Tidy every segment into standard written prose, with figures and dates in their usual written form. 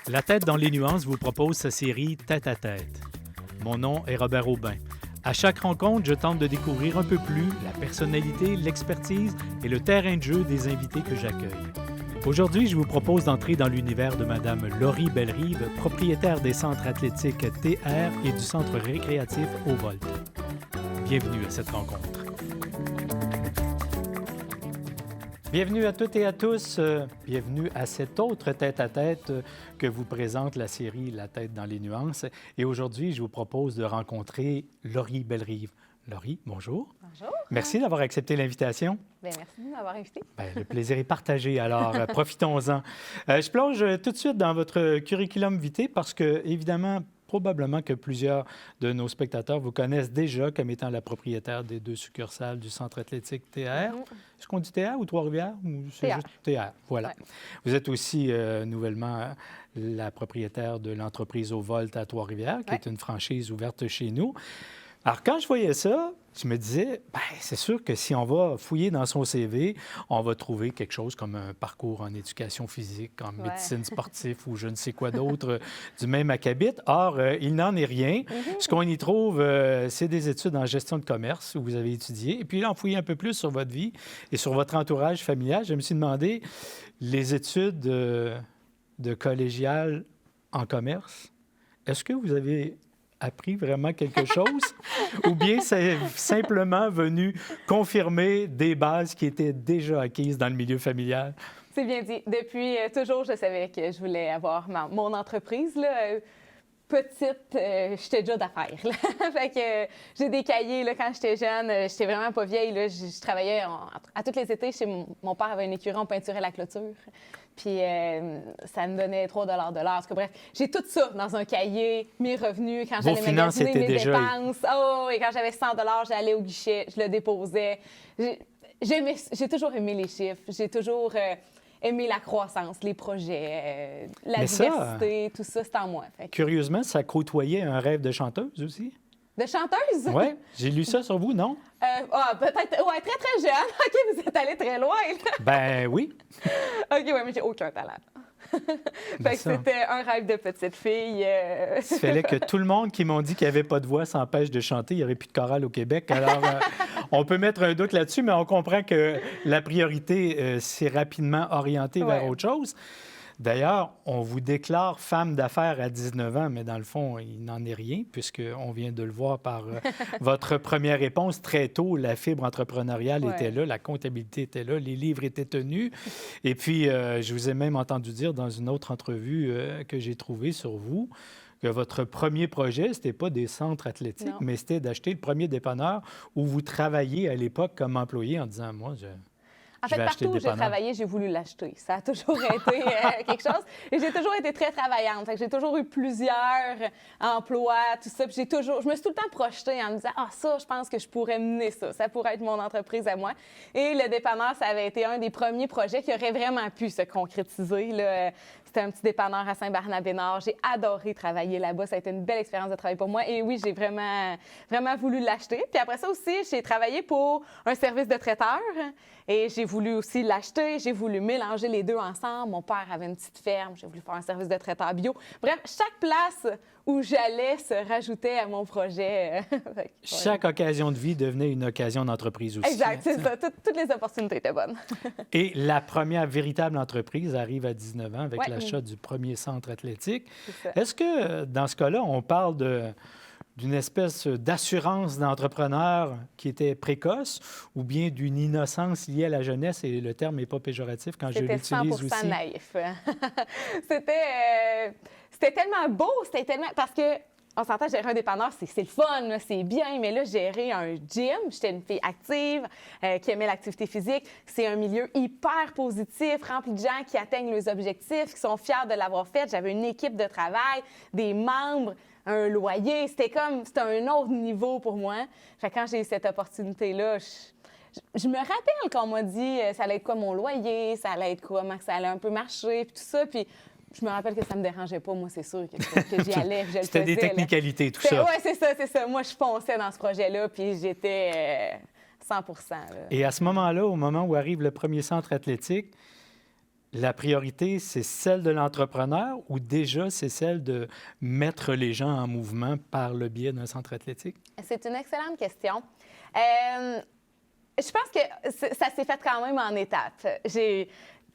La tête dans les nuances vous propose sa série Tête à tête. Mon nom est Robert Aubin. À chaque rencontre, je tente de découvrir un peu plus la personnalité, l'expertise et le terrain de jeu des invités que j'accueille. Aujourd'hui, je vous propose d'entrer dans l'univers de Mme Laurie Bellerive, propriétaire des centres athlétiques TR et du centre récréatif Au Volt. Bienvenue à cette rencontre. Bienvenue à toutes et à tous. Bienvenue à cette autre tête-à-tête que vous présente la série La tête dans les nuances. Et aujourd'hui, je vous propose de rencontrer Laurie Bellerive. Laurie, bonjour. Bonjour. Merci d'avoir accepté l'invitation. Bien, merci de m'avoir invité. Bien, le plaisir est partagé, alors profitons-en. Je plonge tout de suite dans votre curriculum vitae parce que, évidemment, probablement que plusieurs de nos spectateurs vous connaissent déjà comme étant la propriétaire des 2 succursales du centre athlétique TR. Est-ce qu'on dit TR ou Trois-Rivières? Ou c'est TR. juste TR, voilà. Ouais. Vous êtes aussi nouvellement la propriétaire de l'entreprise Au Volt à Trois-Rivières, qui est une franchise ouverte chez nous. Alors, quand je voyais ça, je me disais, bien, c'est sûr que si on va fouiller dans son CV, on va trouver quelque chose comme un parcours en éducation physique, en médecine sportive ou je ne sais quoi d'autre du même acabit. Or, il n'en est rien. Ce qu'on y trouve, c'est des études en gestion de commerce où vous avez étudié. Et puis là, en fouillant un peu plus sur votre vie et sur votre entourage familial, je me suis demandé, les études de collégial en commerce, est-ce que vous avez appris vraiment quelque chose ou bien c'est simplement venu confirmer des bases qui étaient déjà acquises dans le milieu familial? C'est bien dit. Depuis toujours, je savais que je voulais avoir mon entreprise. Là. Petite, j'étais déjà d'affaires. Fait que j'ai des cahiers là, quand j'étais jeune. J'étais vraiment pas vieille. Là. Je travaillais à tous les étés chez mon père avait un écurie, on peinturait la clôture. Puis ça me donnait 3 de l'heure. Parce que bref, j'ai tout ça dans un cahier, mes revenus, quand j'allais magasiner mes dépenses. Oh, et quand j'avais 100 j'allais au guichet, je le déposais. J'ai toujours aimé les chiffres. J'ai toujours aimé la croissance, les projets, la diversité, tout ça, c'est en moi. Fait que... Curieusement, ça côtoyait un rêve de chanteuse aussi? De chanteuse? Oui, j'ai lu ça sur vous, non? Peut-être, ouais, très, très jeune. OK, vous êtes allé très loin, là. Ben oui. OK, oui, mais j'ai aucun talent. Fait que c'était un rêve de petite fille. Il fallait que tout le monde qui m'ont dit qu'il n'y avait pas de voix s'empêche de chanter. Il n'y aurait plus de chorale au Québec. Alors, on peut mettre un doute là-dessus, mais on comprend que la priorité s'est rapidement orientée vers autre chose. D'ailleurs, on vous déclare femme d'affaires à 19 ans, mais dans le fond, il n'en est rien, puisqu'on vient de le voir par votre première réponse. Très tôt, la fibre entrepreneuriale était là, la comptabilité était là, les livres étaient tenus. Et puis, je vous ai même entendu dire dans une autre entrevue que j'ai trouvée sur vous que votre premier projet, ce n'était pas des centres athlétiques, mais c'était d'acheter le premier dépanneur où vous travailliez à l'époque comme employé en disant, moi, En fait, partout où j'ai travaillé, j'ai voulu l'acheter. Ça a toujours été quelque chose. Et j'ai toujours été très travaillante. Fait que j'ai toujours eu plusieurs emplois, tout ça. Puis je me suis tout le temps projetée en me disant « Ah, ça, je pense que je pourrais mener ça. Ça pourrait être mon entreprise à moi. » Et le dépanneur, ça avait été un des premiers projets qui aurait vraiment pu se concrétiser, là. C'était un petit dépanneur à Saint-Barnabé-Nord. J'ai adoré travailler là-bas. Ça a été une belle expérience de travail pour moi. Et oui, j'ai vraiment, vraiment voulu l'acheter. Puis après ça aussi, j'ai travaillé pour un service de traiteur. Et j'ai voulu aussi l'acheter, j'ai voulu mélanger les deux ensemble. Mon père avait une petite ferme, j'ai voulu faire un service de traiteur bio. Bref, chaque place où j'allais se rajoutait à mon projet. Chaque occasion de vie devenait une occasion d'entreprise aussi. Exact, c'est ça. Toutes les opportunités étaient bonnes. Et la première véritable entreprise arrive à 19 ans avec l'achat du premier centre athlétique. Est-ce que, dans ce cas-là, on parle d'une espèce d'assurance d'entrepreneur qui était précoce ou bien d'une innocence liée à la jeunesse, et le terme n'est pas péjoratif quand je l'utilise aussi? C'était 100% naïf. C'était tellement beau, parce que, on s'entend, gérer un dépanneur, c'est le fun, là, c'est bien, mais là, gérer un gym, j'étais une fille active qui aimait l'activité physique, c'est un milieu hyper positif, rempli de gens qui atteignent leurs objectifs, qui sont fiers de l'avoir fait. J'avais une équipe de travail, des membres, un loyer. C'était un autre niveau pour moi. Fait que quand j'ai eu cette opportunité-là, je me rappelle qu'on m'a dit ça allait être quoi mon loyer, ça allait être comment ça allait un peu marcher, puis tout ça. Puis je me rappelle que ça me dérangeait pas, moi, c'est sûr, que j'y allais, je le faisais. C'était des technicalités, tout ça. Oui, c'est ça. Moi, je fonçais dans ce projet-là, puis j'étais 100 là. Et à ce moment-là, au moment où arrive le premier centre athlétique, la priorité, c'est celle de l'entrepreneur ou déjà c'est celle de mettre les gens en mouvement par le biais d'un centre athlétique? C'est une excellente question. Je pense que ça s'est fait quand même en étapes.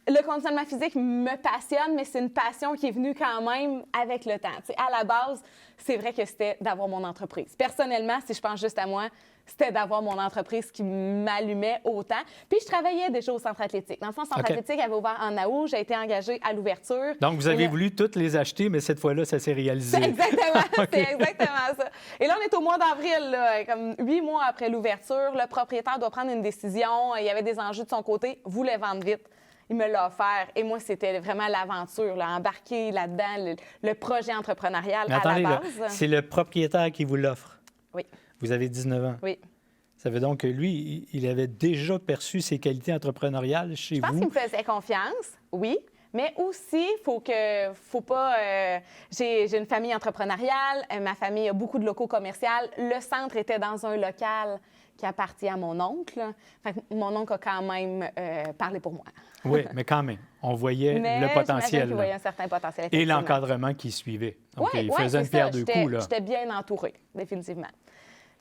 Le conditionnement physique me passionne, mais c'est une passion qui est venue quand même avec le temps. T'sais, à la base, c'est vrai que c'était d'avoir mon entreprise. Personnellement, si je pense juste à moi, c'était d'avoir mon entreprise qui m'allumait autant. Puis je travaillais déjà au centre athlétique. Dans le fond, le centre athlétique avait ouvert en août. J'ai été engagée à l'ouverture. Donc, vous avez voulu toutes les acheter, mais cette fois-là, ça s'est réalisé. C'est exactement, c'est exactement ça. Et là, on est au mois d'avril, là, comme 8 mois après l'ouverture. Le propriétaire doit prendre une décision. Il y avait des enjeux de son côté. Voulait vendre vite. Il me l'a offert. Et moi, c'était vraiment l'aventure, là, embarquer là-dedans, le projet entrepreneurial mais attendez, à la base. C'est le propriétaire qui vous l'offre. Oui. Vous avez 19 ans. Oui. Ça veut donc que lui, il avait déjà perçu ses qualités entrepreneuriales chez vous. Je pense qu'il me faisait confiance, oui. Mais aussi, faut pas. J'ai une famille entrepreneuriale, ma famille a beaucoup de locaux commerciaux. Le centre était dans un local qui appartient à mon oncle. Fait que mon oncle a quand même parlé pour moi. Oui, mais quand même, on voyait le potentiel. Il voyait un certain potentiel. Et l'encadrement qui suivait. Donc, il faisait une pierre deux coups. J'étais bien entourée, définitivement.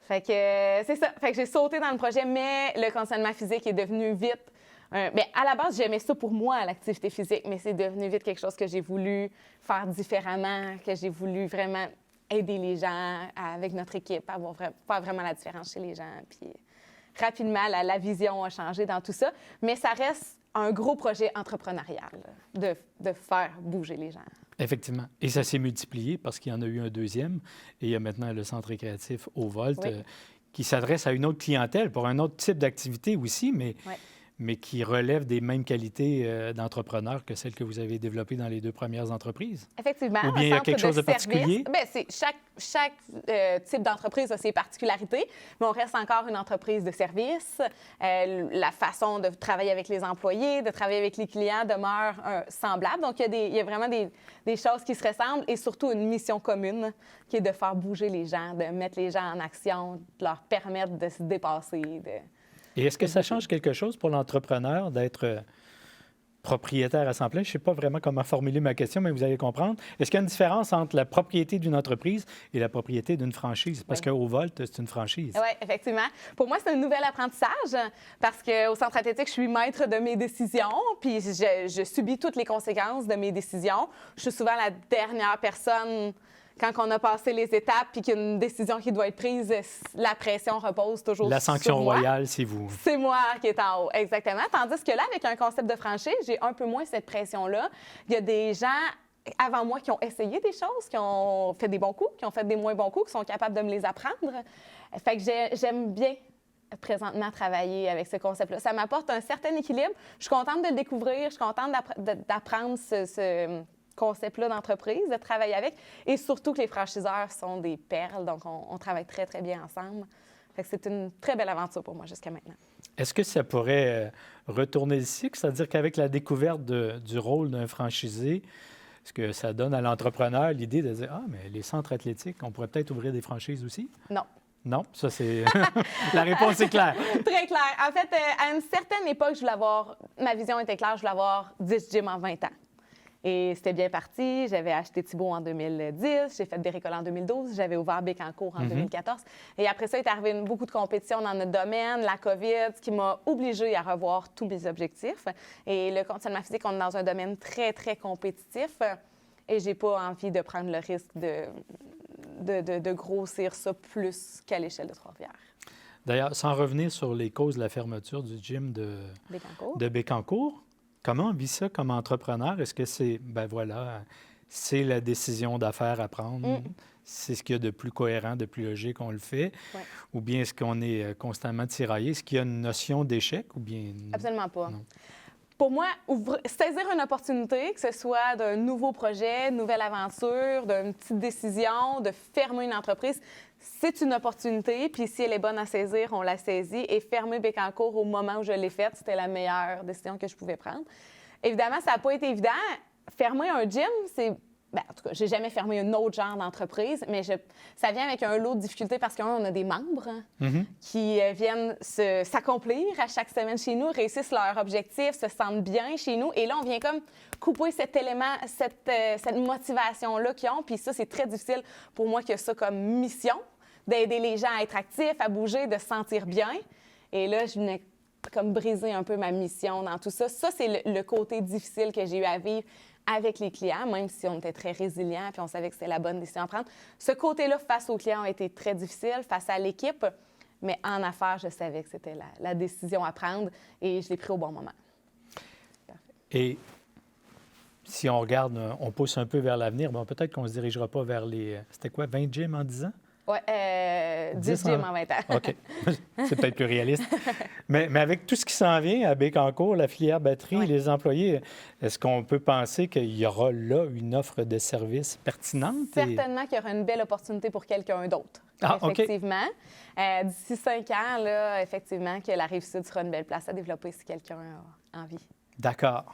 Fait que c'est ça. Fait que j'ai sauté dans le projet, mais le conditionnement physique est devenu vite. Bien, à la base, j'aimais ça pour moi, l'activité physique, mais c'est devenu vite quelque chose que j'ai voulu faire différemment, que j'ai voulu vraiment aider les gens avec notre équipe, faire vraiment la différence chez les gens. Puis rapidement, la vision a changé dans tout ça, mais ça reste un gros projet entrepreneurial de faire bouger les gens. Effectivement. Et ça s'est multiplié parce qu'il y en a eu un deuxième. Et il y a maintenant le centre récréatif Au Volt qui s'adresse à une autre clientèle pour un autre type d'activité aussi, mais qui relève des mêmes qualités d'entrepreneur que celles que vous avez développées dans les 2 premières entreprises. Effectivement. Ou bien il y a quelque chose de particulier? Bien, chaque type d'entreprise a ses particularités, mais on reste encore une entreprise de service. La façon de travailler avec les employés, de travailler avec les clients demeure semblable. Donc, il y a vraiment des choses qui se ressemblent et surtout une mission commune qui est de faire bouger les gens, de mettre les gens en action, de leur permettre de se dépasser, Et est-ce que ça change quelque chose pour l'entrepreneur d'être propriétaire à temps plein? Je ne sais pas vraiment comment formuler ma question, mais vous allez comprendre. Est-ce qu'il y a une différence entre la propriété d'une entreprise et la propriété d'une franchise? Parce qu'au Volt, c'est une franchise. Oui, effectivement. Pour moi, c'est un nouvel apprentissage parce qu'au centre athlétique, je suis maître de mes décisions, puis je subis toutes les conséquences de mes décisions. Je suis souvent la dernière personne. Quand on a passé les étapes puis qu'il y a une décision qui doit être prise, la pression repose toujours sur moi. La sanction royale, c'est vous. C'est moi qui est en haut, exactement. Tandis que là, avec un concept de franchise, j'ai un peu moins cette pression-là. Il y a des gens avant moi qui ont essayé des choses, qui ont fait des bons coups, qui ont fait des moins bons coups, qui sont capables de me les apprendre. Fait que j'aime bien présentement travailler avec ce concept-là. Ça m'apporte un certain équilibre. Je suis contente de le découvrir, je suis contente d'apprendre ce concept-là d'entreprise, de travailler avec. Et surtout que les franchiseurs sont des perles, donc on travaille très, très bien ensemble. Fait que c'est une très belle aventure pour moi jusqu'à maintenant. Est-ce que ça pourrait retourner le cycle? C'est-à-dire qu'avec la découverte du rôle d'un franchisé, est-ce que ça donne à l'entrepreneur l'idée de dire « Ah, mais les centres athlétiques, on pourrait peut-être ouvrir des franchises aussi? » Non. Non, ça c'est... La réponse est claire. Très claire. En fait, à une certaine époque, ma vision était claire, je voulais avoir 10 gyms en 20 ans. Et c'était bien parti. J'avais acheté Thibault en 2010, j'ai fait Béricole en 2012, j'avais ouvert Bécancour en 2014. Et après ça, il est arrivé beaucoup de compétitions dans notre domaine, la COVID, ce qui m'a obligée à revoir tous mes objectifs. Et le conditionnement physique, on est dans un domaine très, très compétitif. Et j'ai pas envie de prendre le risque de grossir ça plus qu'à l'échelle de Trois-Rivières. D'ailleurs, sans revenir sur les causes de la fermeture du gym de Bécancour, comment on vit ça comme entrepreneur? Est-ce que c'est, c'est la décision d'affaires à prendre? C'est ce qu'il y a de plus cohérent, de plus logique, on le fait? Ouais. Ou bien est-ce qu'on est constamment tiraillé? Est-ce qu'il y a une notion d'échec ou bien... Absolument pas. Non. Pour moi, saisir une opportunité, que ce soit d'un nouveau projet, une nouvelle aventure, d'une petite décision, de fermer une entreprise, c'est une opportunité. Puis si elle est bonne à saisir, on la saisit. Et fermer Bécancour au moment où je l'ai faite, c'était la meilleure décision que je pouvais prendre. Évidemment, ça n'a pas été évident. Fermer un gym, Bien, en tout cas, j'ai jamais fermé un autre genre d'entreprise, mais ça vient avec un lot de difficultés parce qu'on a des membres qui viennent s'accomplir à chaque semaine chez nous, réussissent leur objectif, se sentent bien chez nous. Et là, on vient comme couper cet élément, cette motivation-là qu'ils ont. Puis ça, c'est très difficile pour moi que ça comme mission, d'aider les gens à être actifs, à bouger, de se sentir bien. Et là, je venais comme briser un peu ma mission dans tout ça. Ça, c'est le côté difficile que j'ai eu à vivre avec les clients, même si on était très résilients puis on savait que c'était la bonne décision à prendre. Ce côté-là, face aux clients, a été très difficile, face à l'équipe, mais en affaires, je savais que c'était la décision à prendre et je l'ai pris au bon moment. Parfait. Et si on regarde, on pousse un peu vers l'avenir, bon, peut-être qu'on ne se dirigera pas vers les... C'était quoi, 20 gyms en 10 ans? Oui, 10 gyms en 20 ans. OK. C'est peut-être plus réaliste. Mais avec tout ce qui s'en vient à Bécancour, la filière batterie, les employés, est-ce qu'on peut penser qu'il y aura là une offre de service pertinente? Certainement qu'il y aura une belle opportunité pour quelqu'un d'autre. Effectivement. D'ici 5 ans, là, effectivement, que la Rive-Sud sera une belle place à développer si quelqu'un a envie. D'accord.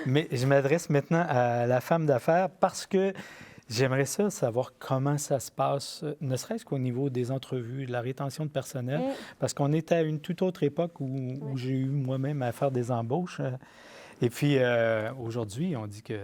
Mais je m'adresse maintenant à la femme d'affaires parce que j'aimerais ça savoir comment ça se passe, ne serait-ce qu'au niveau des entrevues, de la rétention de personnel, parce qu'on est à une toute autre époque où j'ai eu moi-même à faire des embauches. Et puis, aujourd'hui, on dit que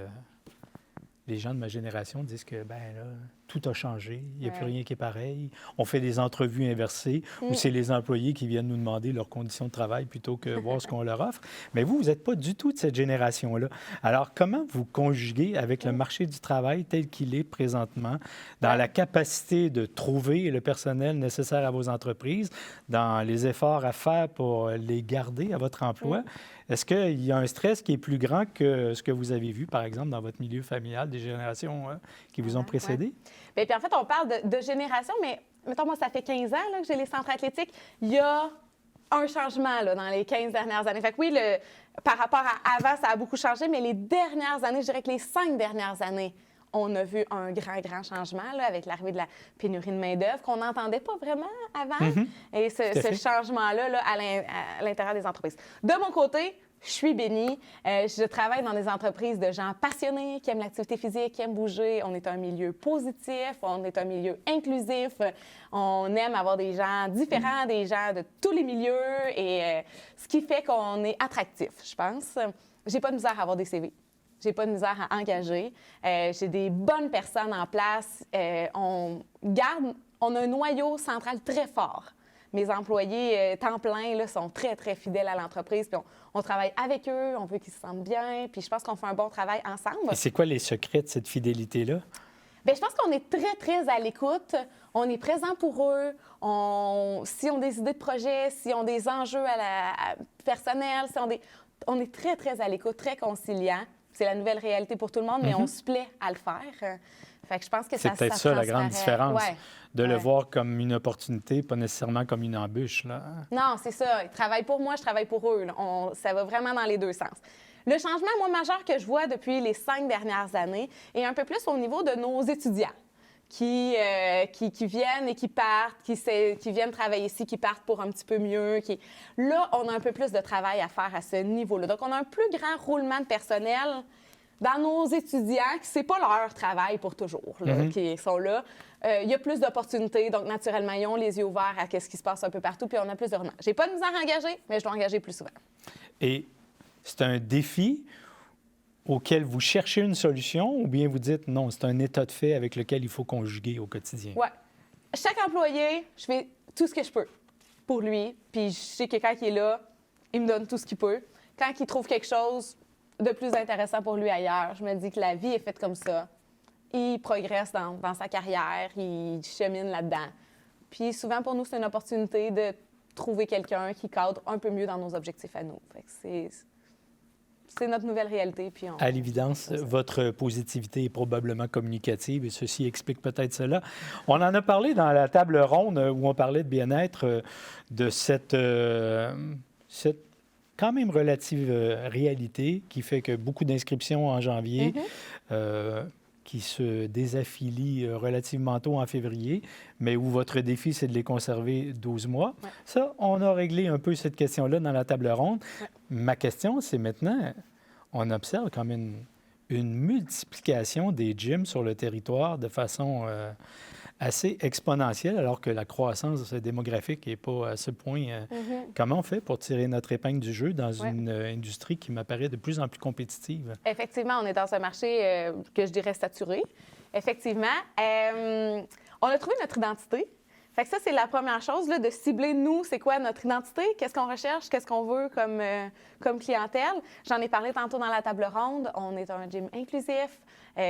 les gens de ma génération disent que, ben là, tout a changé, il n'y a plus rien qui est pareil. On fait des entrevues inversées où c'est les employés qui viennent nous demander leurs conditions de travail plutôt que voir ce qu'on leur offre. Mais vous n'êtes pas du tout de cette génération-là. Alors, comment vous conjuguez avec le marché du travail tel qu'il est présentement, dans la capacité de trouver le personnel nécessaire à vos entreprises, dans les efforts à faire pour les garder à votre emploi? Est-ce qu'il y a un stress qui est plus grand que ce que vous avez vu, par exemple, dans votre milieu familial, des générations qui vous ont précédé? Bien, puis en fait, on parle de génération, mais mettons, moi, ça fait 15 ans là, que j'ai les centres athlétiques. Il y a un changement là, dans les 15 dernières années. Fait que oui, par rapport à avant, ça a beaucoup changé, mais les dernières années, je dirais que les 5 dernières années, on a vu un grand changement là, avec l'arrivée de la pénurie de main-d'œuvre qu'on n'entendait pas vraiment avant. Et ce changement-là là, à l'intérieur des entreprises. De mon côté, je suis bénie. Je travaille dans des entreprises de gens passionnés, qui aiment l'activité physique, qui aiment bouger. On est un milieu positif, on est un milieu inclusif. On aime avoir des gens différents, des gens de tous les milieux, et ce qui fait qu'on est attractif, je pense. J'ai pas de misère à avoir des CV. J'ai pas de misère à engager. J'ai des bonnes personnes en place. On a un noyau central très fort. Mes employés temps plein là, sont très fidèles à l'entreprise. Puis on travaille avec eux, on veut qu'ils se sentent bien. Puis je pense qu'on fait un bon travail ensemble. Et c'est quoi les secrets de cette fidélité-là? Bien, je pense qu'on est très à l'écoute. On est présent pour eux. Si on a des idées de projet, si on a des enjeux personnels, on est très à l'écoute, très conciliant. C'est la nouvelle réalité pour tout le monde, mais on se plaît à le faire. Fait que je pense que c'est peut-être ça la grande différence, de le Ouais. voir comme une opportunité, pas nécessairement comme une embûche. Là. Non, c'est ça. Ils travaillent pour moi, je travaille pour eux. Ça va vraiment dans les deux sens. Le changement, moi, majeur que je vois depuis les 5 dernières années est un peu plus au niveau de nos étudiants qui viennent et qui partent, qui viennent travailler ici, qui partent pour un petit peu mieux. Là, on a un peu plus de travail à faire à ce niveau-là. Donc, on a un plus grand roulement de personnel dans nos étudiants, c'est pas leur travail pour toujours, là, qui sont là. Il y a plus d'opportunités, donc naturellement, ils ont les yeux ouverts à ce qui se passe un peu partout, puis on a plus de roulement. J'ai pas de misère à engager, mais je dois engager plus souvent. Et c'est un défi auquel vous cherchez une solution ou bien vous dites non, c'est un état de fait avec lequel il faut conjuguer au quotidien? Oui. Chaque employé, je fais tout ce que je peux pour lui, puis je sais que quand il est là, il me donne tout ce qu'il peut. Quand il trouve quelque chose de plus intéressant pour lui ailleurs, je me dis que la vie est faite comme ça. Il progresse dans sa carrière, il chemine là-dedans. Puis souvent, pour nous, c'est une opportunité de trouver quelqu'un qui cadre un peu mieux dans nos objectifs à nous. Fait que c'est notre nouvelle réalité. Puis à l'évidence, votre positivité est probablement communicative et ceci explique peut-être cela. On en a parlé dans la table ronde où on parlait de bien-être, de cette quand même relative réalité qui fait que beaucoup d'inscriptions en janvier, qui se désaffilient relativement tôt en février, mais où votre défi, c'est de les conserver 12 mois. Ouais. Ça, on a réglé un peu cette question-là dans la table ronde. Ouais. Ma question, c'est maintenant, on observe comme une une multiplication des gyms sur le territoire de façon assez exponentielle, alors que la croissance démographique n'est pas à ce point. Comment on fait pour tirer notre épingle du jeu dans une industrie qui m'apparaît de plus en plus compétitive? Effectivement, on est dans un marché que je dirais saturé. Effectivement. On a trouvé notre identité. Fait que ça, c'est la première chose, là, de cibler, nous, c'est quoi notre identité, qu'est-ce qu'on recherche, qu'est-ce qu'on veut comme clientèle. J'en ai parlé tantôt dans la table ronde. On est un gym inclusif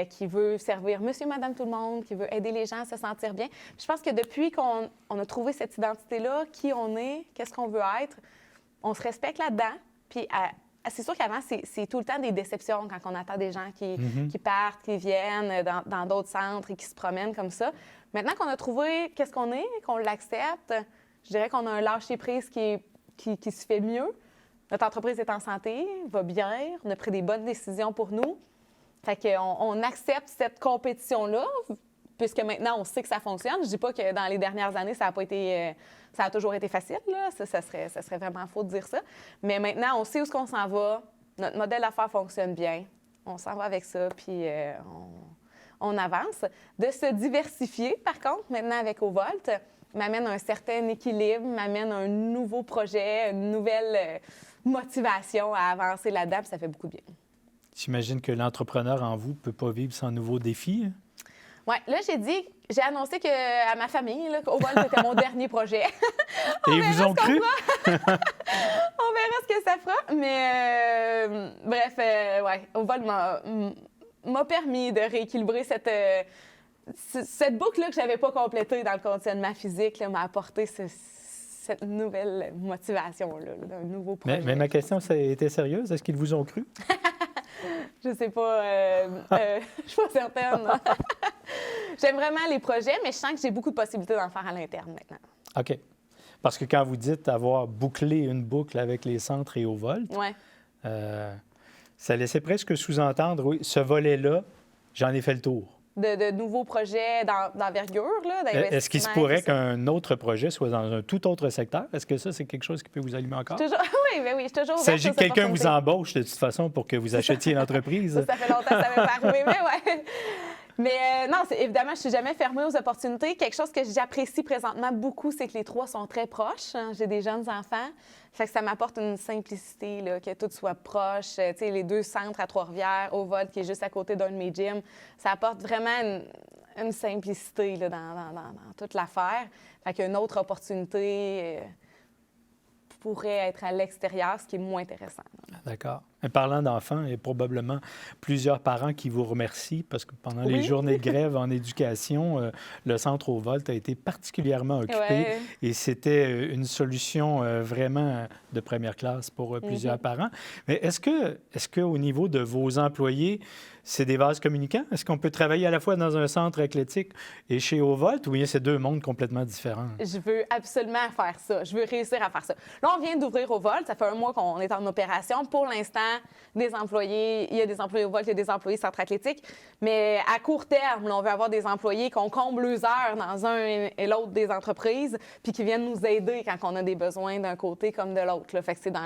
qui veut servir monsieur, madame, tout le monde, qui veut aider les gens à se sentir bien. Puis je pense que depuis qu'on a trouvé cette identité-là, qui on est, qu'est-ce qu'on veut être, on se respecte là-dedans. Puis c'est sûr qu'avant, c'est tout le temps des déceptions quand on attend des gens qui partent, qui viennent dans d'autres centres et qui se promènent comme ça. Maintenant qu'on a trouvé qu'est-ce qu'on est, qu'on l'accepte, je dirais qu'on a un lâcher-prise qui se fait mieux. Notre entreprise est en santé, va bien, on a pris des bonnes décisions pour nous. Fait qu'on accepte cette compétition-là, puisque maintenant, on sait que ça fonctionne. Je dis pas que dans les dernières années, ça a toujours été facile, là. Ça serait vraiment faux de dire ça. Mais maintenant, on sait où est-ce qu'on s'en va. Notre modèle d'affaires fonctionne bien. On s'en va avec ça, puis on avance. De se diversifier, par contre, maintenant avec Ovolt, m'amène un certain équilibre, m'amène un nouveau projet, une nouvelle motivation à avancer là-dedans, puis ça fait beaucoup de bien. J'imagine que l'entrepreneur en vous ne peut pas vivre sans nouveaux défis. Oui, là, j'ai annoncé à ma famille qu'Ovolt était mon dernier projet. Et ils vous ont cru? On verra ce que ça fera. Mais bref, ouais, Ovolt m'a permis de rééquilibrer cette boucle-là que je n'avais pas complétée dans le conditionnement physique, m'a apporté cette nouvelle motivation-là, d'un nouveau projet. Mais ma question, ça a été sérieuse. Est-ce qu'ils vous ont cru? Je sais pas. Je suis pas certaine. J'aime vraiment les projets, mais je sens que j'ai beaucoup de possibilités d'en faire à l'interne maintenant. OK. Parce que quand vous dites avoir bouclé une boucle avec les centres et Ovolt, ça laissait presque sous-entendre, oui, ce volet-là, j'en ai fait le tour. De nouveaux projets d'envergure, là, d'investissement. Est-ce qu'il se pourrait qu'un autre projet soit dans un tout autre secteur? Est-ce que ça, c'est quelque chose qui peut vous allumer encore? Oui, je suis toujours ouverte. Il s'agit que quelqu'un vous embauche de toute façon pour que vous achetiez l'entreprise. Ça fait longtemps que ça m'est pas arrivé, mais ouais. Mais non, évidemment, je ne suis jamais fermée aux opportunités. Quelque chose que j'apprécie présentement beaucoup, c'est que les trois sont très proches. J'ai des jeunes enfants. Fait que ça m'apporte une simplicité, là, que tout soit proche. Tu sais, les deux centres à Trois-Rivières, Ovolt, qui est juste à côté d'un de mes gyms, ça apporte vraiment une simplicité là, dans toute l'affaire. Fait qu'une autre opportunité pourrait être à l'extérieur, ce qui est moins intéressant. D'accord. Mais parlant d'enfants, il y a probablement plusieurs parents qui vous remercient parce que pendant les journées de grève en éducation, le centre Ovolt a été particulièrement occupé et c'était une solution vraiment de première classe pour plusieurs parents. Mais est-ce que au niveau de vos employés, c'est des vases communicants? Est-ce qu'on peut travailler à la fois dans un centre athlétique et chez Ovolt ou bien c'est deux mondes complètement différents? Je veux absolument faire ça. Je veux réussir à faire ça. Là, on vient d'ouvrir Ovolt. Ça fait 1 mois qu'on est en opération. Pour l'instant, des employés, il y a des employés Ovolt, il y a des employés centre athlétique. Mais à court terme, là, on veut avoir des employés qu'on comble les heures dans un et l'autre des entreprises puis qui viennent nous aider quand on a des besoins d'un côté comme de l'autre. Fait que c'est dans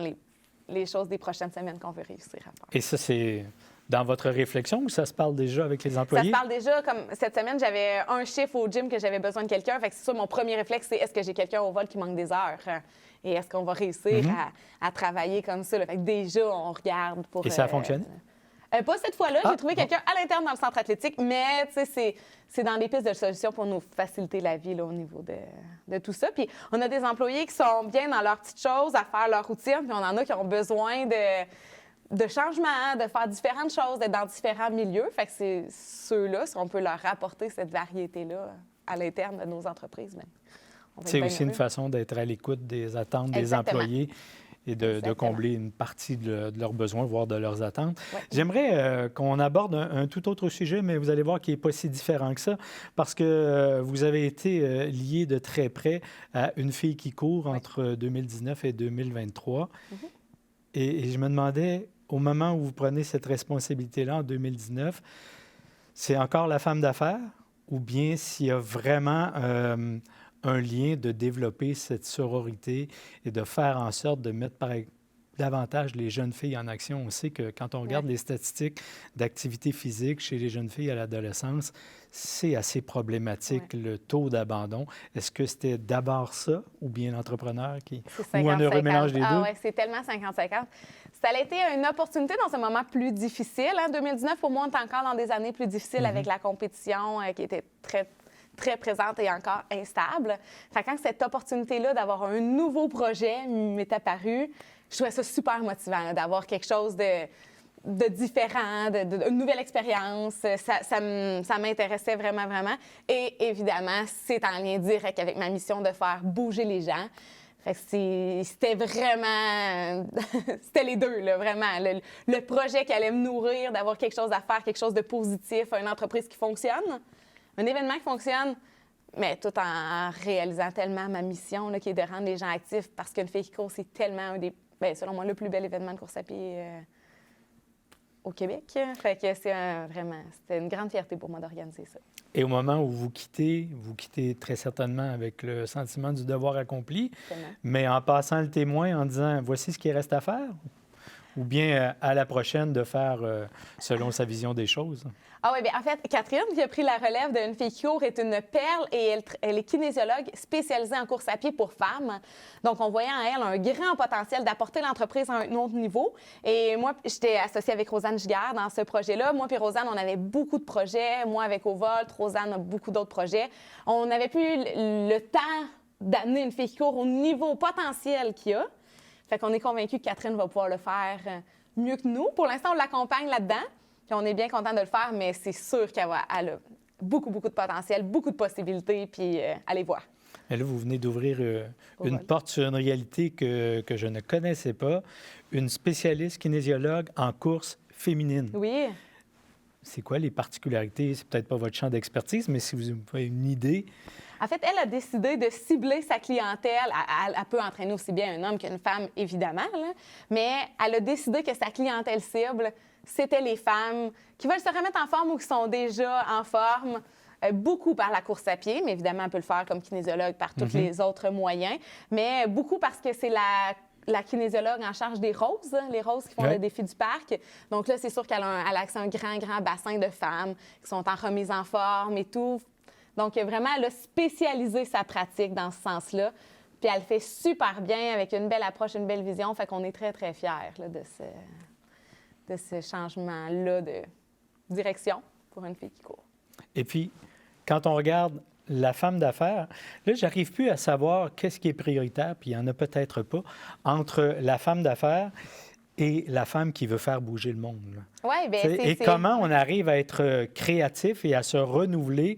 les choses des prochaines semaines qu'on veut réussir à faire. Et ça, c'est dans votre réflexion ou ça se parle déjà avec les employés? Ça se parle déjà. Comme cette semaine, j'avais un chiffre au gym que j'avais besoin de quelqu'un. Fait que c'est sûr, mon premier réflexe, c'est est-ce que j'ai quelqu'un au vol qui manque des heures? Et est-ce qu'on va réussir à travailler comme ça? Là? Fait que déjà, on regarde pour... Et ça a fonctionné? Pas cette fois-là. J'ai trouvé quelqu'un à l'interne dans le centre athlétique, mais c'est dans des pistes de solutions pour nous faciliter la vie là, au niveau de tout ça. Puis on a des employés qui sont bien dans leurs petites choses, à faire leur routine, puis on en a qui ont besoin de changement, de faire différentes choses, d'être dans différents milieux. Fait que c'est ceux-là, si on peut leur apporter cette variété-là à l'interne de nos entreprises, bien, c'est aussi une façon d'être à l'écoute des attentes des employés et de combler une partie de leurs besoins, voire de leurs attentes. Ouais. J'aimerais qu'on aborde un tout autre sujet, mais vous allez voir qu'il n'est pas si différent que ça, parce que vous avez été lié de très près à Une fille qui court entre 2019 et 2023. Et je me demandais, au moment où vous prenez cette responsabilité-là, en 2019, c'est encore la femme d'affaires ou bien s'il y a vraiment un lien de développer cette sororité et de faire en sorte de mettre, par davantage les jeunes filles en action. On sait que quand on regarde les statistiques d'activité physique chez les jeunes filles à l'adolescence, c'est assez problématique, le taux d'abandon. Est-ce que c'était d'abord ça ou bien l'entrepreneur qui... ou un heureux mélange des deux? Ah oui, c'est tellement 50-50. Ça a été une opportunité dans un moment plus difficile. 2019, pour moi, on est encore dans des années plus difficiles avec la compétition qui était très présente et encore instable. Fait que quand cette opportunité-là d'avoir un nouveau projet m'est apparue, je trouvais ça super motivant, d'avoir quelque chose de différent, une nouvelle expérience. Ça m'intéressait vraiment, vraiment. Et évidemment, c'est en lien direct avec ma mission de faire bouger les gens. Fait que c'était vraiment... c'était les deux, là, vraiment. Le projet qui allait me nourrir, d'avoir quelque chose à faire, quelque chose de positif, une entreprise qui fonctionne, un événement qui fonctionne, mais tout en réalisant tellement ma mission, là, qui est de rendre les gens actifs, parce qu'une fille qui court, c'est tellement un des... Bien, selon moi, le plus bel événement de course à pied au Québec. Fait que c'était une grande fierté pour moi d'organiser ça. Et au moment où vous quittez très certainement avec le sentiment du devoir accompli, mais en passant le témoin, en disant « voici ce qui reste à faire », ou bien à la prochaine de faire selon sa vision des choses? Ah oui, bien en fait, Catherine, qui a pris la relève d'une fille qui court, est une perle et elle est kinésiologue spécialisée en course à pied pour femmes. Donc, on voyait en elle un grand potentiel d'apporter l'entreprise à un autre niveau. Et moi, j'étais associée avec Rosanne Giguère dans ce projet-là. Moi puis Rosanne, on avait beaucoup de projets. Moi, avec Au Volt, Rosanne a beaucoup d'autres projets. On n'avait plus le temps d'amener une fille qui court au niveau potentiel qu'il y a. Fait qu'on est convaincus que Catherine va pouvoir le faire mieux que nous. Pour l'instant, on l'accompagne là-dedans. Puis on est bien content de le faire, mais c'est sûr qu'elle a beaucoup, beaucoup de potentiel, beaucoup de possibilités, puis allez voir. Et là, vous venez d'ouvrir une porte sur une réalité que je ne connaissais pas. Une spécialiste kinésiologue en course féminine. Oui. C'est quoi les particularités? C'est peut-être pas votre champ d'expertise, mais si vous avez une idée... En fait, elle a décidé de cibler sa clientèle. Elle peut entraîner aussi bien un homme qu'une femme, évidemment, là, mais elle a décidé que sa clientèle cible, c'était les femmes qui veulent se remettre en forme ou qui sont déjà en forme, beaucoup par la course à pied, mais évidemment, elle peut le faire comme kinésiologue par tous les autres moyens, mais beaucoup parce que c'est la kinésiologue en charge des roses, les roses qui font le défi du parc. Donc là, c'est sûr qu'elle a accès à un grand bassin de femmes qui sont en remise en forme et tout. Donc, vraiment, elle a spécialisé sa pratique dans ce sens-là. Puis elle le fait super bien, avec une belle approche, une belle vision. Fait qu'on est très, très fiers là, de ce changement-là de direction pour une fille qui court. Et puis, quand on regarde la femme d'affaires, là, j'arrive plus à savoir qu'est-ce qui est prioritaire, puis il n'y en a peut-être pas, entre la femme d'affaires et la femme qui veut faire bouger le monde. Oui, bien, et comment on arrive à être créatif et à se renouveler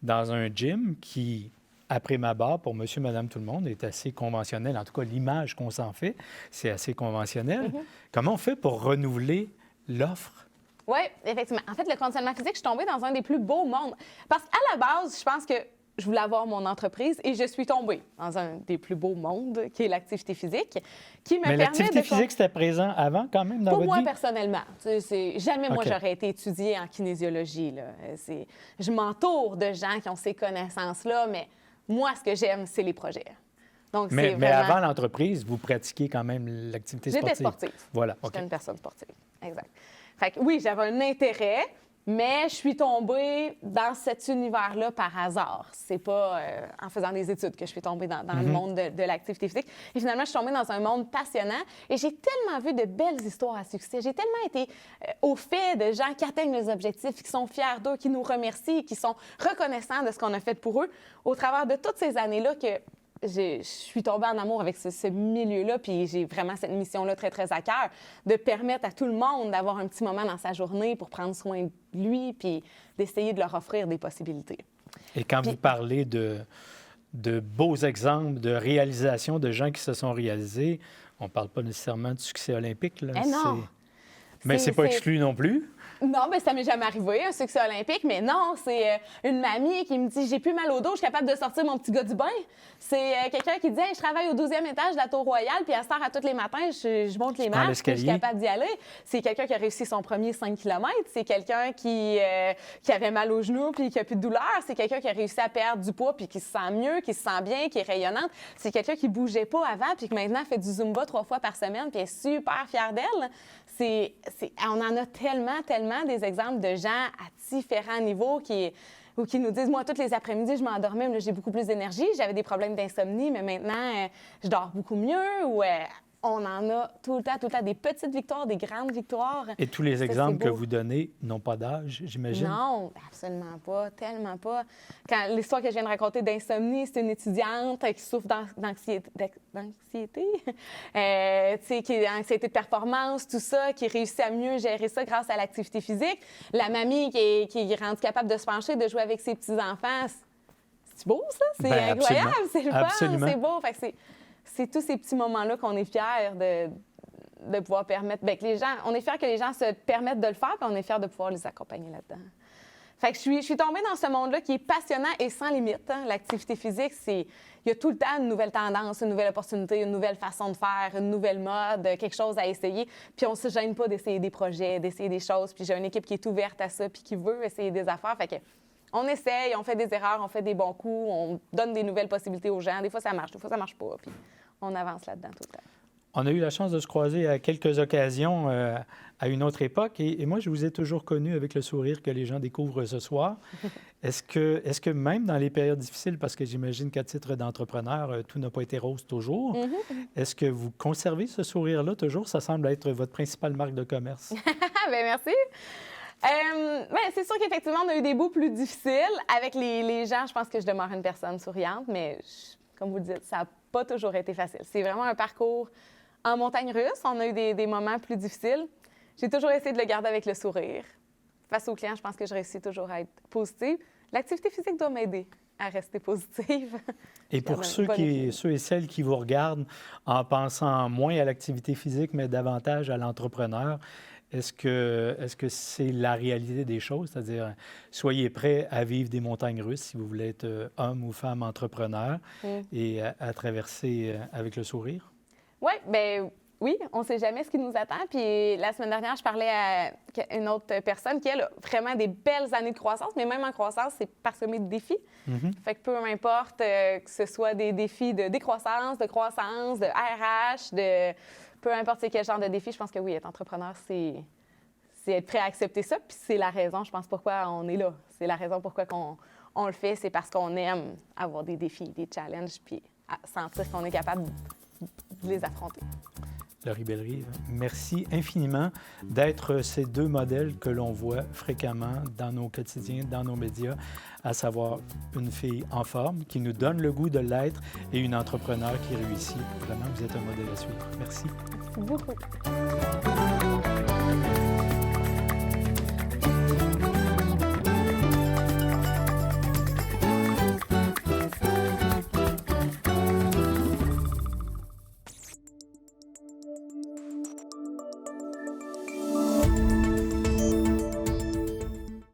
dans un gym qui, après ma barre, pour monsieur, madame, tout le monde, est assez conventionnel. En tout cas, l'image qu'on s'en fait, c'est assez conventionnel. Comment on fait pour renouveler l'offre? Oui, effectivement. En fait, le conditionnement physique, je suis tombée dans un des plus beaux mondes. Parce qu'à la base, je pense que je voulais avoir mon entreprise et je suis tombée dans un des plus beaux mondes, qui est l'activité physique, qui me permet de... Mais l'activité physique, c'était présent avant, quand même, dans votre vie? Pour moi, personnellement. Jamais moi, j'aurais été étudiée en kinésiologie, là. Je m'entoure de gens qui ont ces connaissances-là, mais moi, ce que j'aime, c'est les projets. Donc, mais vraiment... avant l'entreprise, vous pratiquiez quand même l'activité sportive? J'étais sportive. Voilà. J'étais une personne sportive. Exact. Fait que oui, j'avais un intérêt, mais je suis tombée dans cet univers-là par hasard. C'est pas en faisant des études que je suis tombée dans le monde de l'activité physique. Et finalement, je suis tombée dans un monde passionnant et j'ai tellement vu de belles histoires à succès. J'ai tellement été au fait de gens qui atteignent leurs objectifs, qui sont fiers d'eux, qui nous remercient, qui sont reconnaissants de ce qu'on a fait pour eux au travers de toutes ces années-là que je suis tombée en amour avec ce milieu-là, puis j'ai vraiment cette mission-là très, très à cœur, de permettre à tout le monde d'avoir un petit moment dans sa journée pour prendre soin de lui, puis d'essayer de leur offrir des possibilités. Et quand vous parlez de beaux exemples de réalisation de gens qui se sont réalisés, on ne parle pas nécessairement de succès olympique, là. Non! Mais c'est pas exclu non plus. Non, bien, ça m'est jamais arrivé, un succès olympique, mais non, c'est une mamie qui me dit « J'ai plus mal au dos, je suis capable de sortir mon petit gars du bain. » C'est quelqu'un qui dit hey, « Je travaille au 12e étage de la Tour Royale, puis à cette heure, à tous les matins, je monte les marches, puis je suis capable d'y aller. » C'est quelqu'un qui a réussi son premier 5 km. C'est quelqu'un qui avait mal au genou, puis qui a plus de douleur. C'est quelqu'un qui a réussi à perdre du poids, puis qui se sent mieux, qui se sent bien, qui est rayonnante. C'est quelqu'un qui bougeait pas avant, puis qui maintenant fait du Zumba 3 fois par semaine, puis est super fière d'elle. On en a tellement des exemples de gens à différents niveaux qui nous disent, moi, tous les après-midi, je m'endormais, mais j'ai beaucoup plus d'énergie. J'avais des problèmes d'insomnie, mais maintenant, je dors beaucoup mieux. Ou on en a tout le temps, des petites victoires, des grandes victoires. Et tous les exemples que vous donnez n'ont pas d'âge, j'imagine? Non, absolument pas, tellement pas. Quand l'histoire que je viens de raconter d'insomnie, c'est une étudiante qui souffre d'anxiété, qui est anxiété de performance, tout ça, qui réussit à mieux gérer ça grâce à l'activité physique. La mamie qui est rendue capable de se pencher, de jouer avec ses petits-enfants. C'est beau, ça? C'est incroyable, c'est le fun, c'est beau. Fait que c'est tous ces petits moments-là qu'on est fiers de pouvoir permettre. Bien, que les gens, on est fiers que les gens se permettent de le faire, puis on est fiers de pouvoir les accompagner là-dedans. Fait que je suis tombée dans ce monde-là qui est passionnant et sans limite. Hein. L'activité physique, il y a tout le temps une nouvelle tendance, une nouvelle opportunité, une nouvelle façon de faire, une nouvelle mode, quelque chose à essayer. Puis on se gêne pas d'essayer des projets, d'essayer des choses. Puis j'ai une équipe qui est ouverte à ça, puis qui veut essayer des affaires. Fait que on essaye, on fait des erreurs, on fait des bons coups, on donne des nouvelles possibilités aux gens. Des fois, ça marche, des fois, ça marche pas. Puis on avance là-dedans tout le temps. On a eu la chance de se croiser à quelques occasions à une autre époque. Et moi, je vous ai toujours connu avec le sourire que les gens découvrent ce soir. Est-ce que même dans les périodes difficiles, parce que j'imagine qu'à titre d'entrepreneur, tout n'a pas été rose toujours, est-ce que vous conservez ce sourire-là toujours? Ça semble être votre principale marque de commerce. Bien, merci. C'est sûr qu'effectivement, on a eu des bouts plus difficiles. Avec les gens, je pense que je demeure une personne souriante, mais comme vous le dites, ça n'a pas toujours été facile. C'est vraiment un parcours en montagne russe. On a eu des moments plus difficiles. J'ai toujours essayé de le garder avec le sourire. Face aux clients, je pense que je réussis toujours à être positive. L'activité physique doit m'aider à rester positive. Et pour ceux et celles qui vous regardent en pensant moins à l'activité physique, mais davantage à l'entrepreneur, est-ce que c'est la réalité des choses? C'est-à-dire, soyez prêts à vivre des montagnes russes si vous voulez être homme ou femme entrepreneur et à traverser avec le sourire? Oui, on ne sait jamais ce qui nous attend. Puis la semaine dernière, je parlais à une autre personne qui, elle, a vraiment des belles années de croissance, mais même en croissance, c'est parsemé de défis. Fait que peu importe que ce soit des défis de décroissance, de croissance, de RH, peu importe c'est quel genre de défi, je pense que oui, être entrepreneur, c'est être prêt à accepter ça. Puis c'est la raison, je pense, pourquoi on est là. C'est la raison pourquoi on le fait. C'est parce qu'on aime avoir des défis, des challenges, puis sentir qu'on est capable de les affronter. Laurie Bellerive, merci infiniment d'être ces deux modèles que l'on voit fréquemment dans nos quotidiens, dans nos médias, à savoir une fille en forme qui nous donne le goût de l'être et une entrepreneure qui réussit. Vraiment, vous êtes un modèle à suivre. Merci. Merci beaucoup.